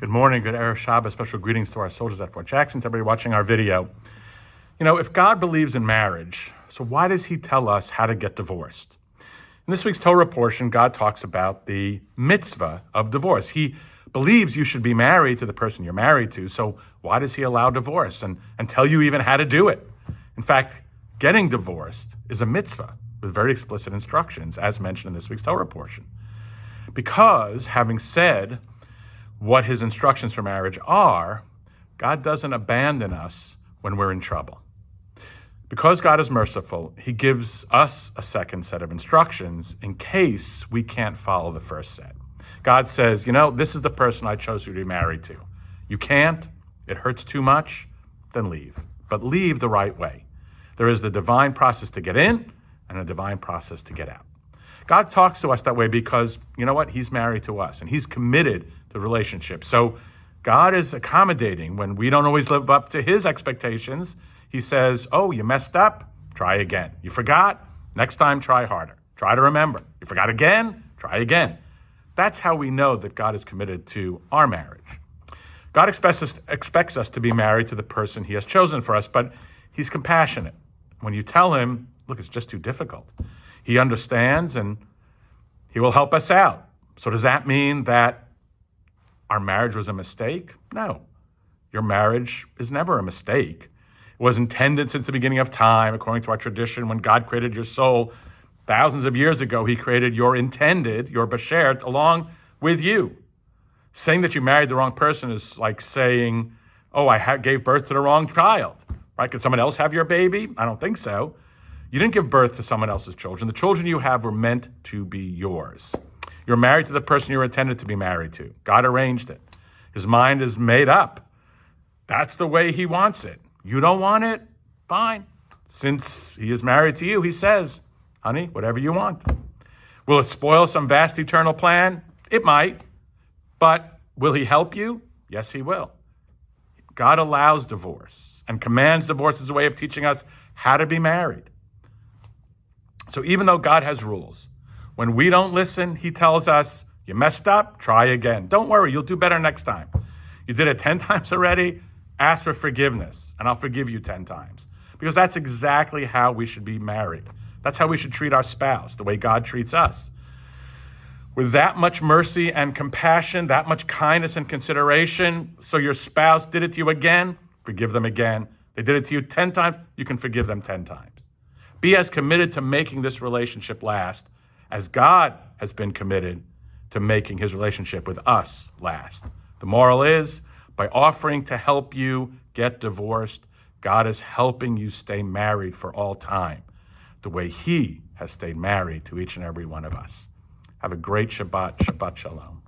Good morning, good Erev Shabbos. Special greetings to our soldiers at Fort Jackson, to everybody watching our video. You know, if God believes in marriage, so why does he tell us how to get divorced? In this week's Torah portion, God talks about the mitzvah of divorce. He believes you should be married to the person you're married to, so why does he allow divorce and tell you even how to do it? In fact, getting divorced is a mitzvah with very explicit instructions, as mentioned in this week's Torah portion. Because, having said what his instructions for marriage are, God doesn't abandon us when we're in trouble. Because God is merciful, he gives us a second set of instructions in case we can't follow the first set. God says, this is the person I chose you to be married to. You can't, it hurts too much, then leave. But leave the right way. There is the divine process to get in and a divine process to get out. God talks to us that way because, he's married to us and he's committed to the relationship. So God is accommodating when we don't always live up to his expectations. He says, oh, you messed up? Try again. You forgot? Next time, try harder. Try to remember. You forgot again? Try again. That's how we know that God is committed to our marriage. God expects us to be married to the person he has chosen for us, but he's compassionate. When you tell him, look, it's just too difficult, he understands and he will help us out. So does that mean that our marriage was a mistake? No. Your marriage is never a mistake. It was intended since the beginning of time, according to our tradition. When God created your soul thousands of years ago, he created your intended, your bashert, along with you. Saying that you married the wrong person is like saying, oh, I gave birth to the wrong child. Right? Could someone else have your baby? I don't think so. You didn't give birth to someone else's children. The children you have were meant to be yours. You're married to the person you were intended to be married to. God arranged it. His mind is made up. That's the way he wants it. You don't want it? Fine. Since he is married to you, he says, honey, whatever you want. Will it spoil some vast eternal plan? It might. But will he help you? Yes, he will. God allows divorce and commands divorce as a way of teaching us how to be married. So even though God has rules, when we don't listen, he tells us, you messed up, try again. Don't worry, you'll do better next time. You did it 10 times already, ask for forgiveness, and I'll forgive you 10 times. Because that's exactly how we should be married. That's how we should treat our spouse, the way God treats us. With that much mercy and compassion, that much kindness and consideration, so your spouse did it to you again, forgive them again. They did it to you 10 times, you can forgive them 10 times. Be as committed to making this relationship last as God has been committed to making his relationship with us last. The moral is, by offering to help you get divorced, God is helping you stay married for all time, the way he has stayed married to each and every one of us. Have a great Shabbat. Shabbat Shalom.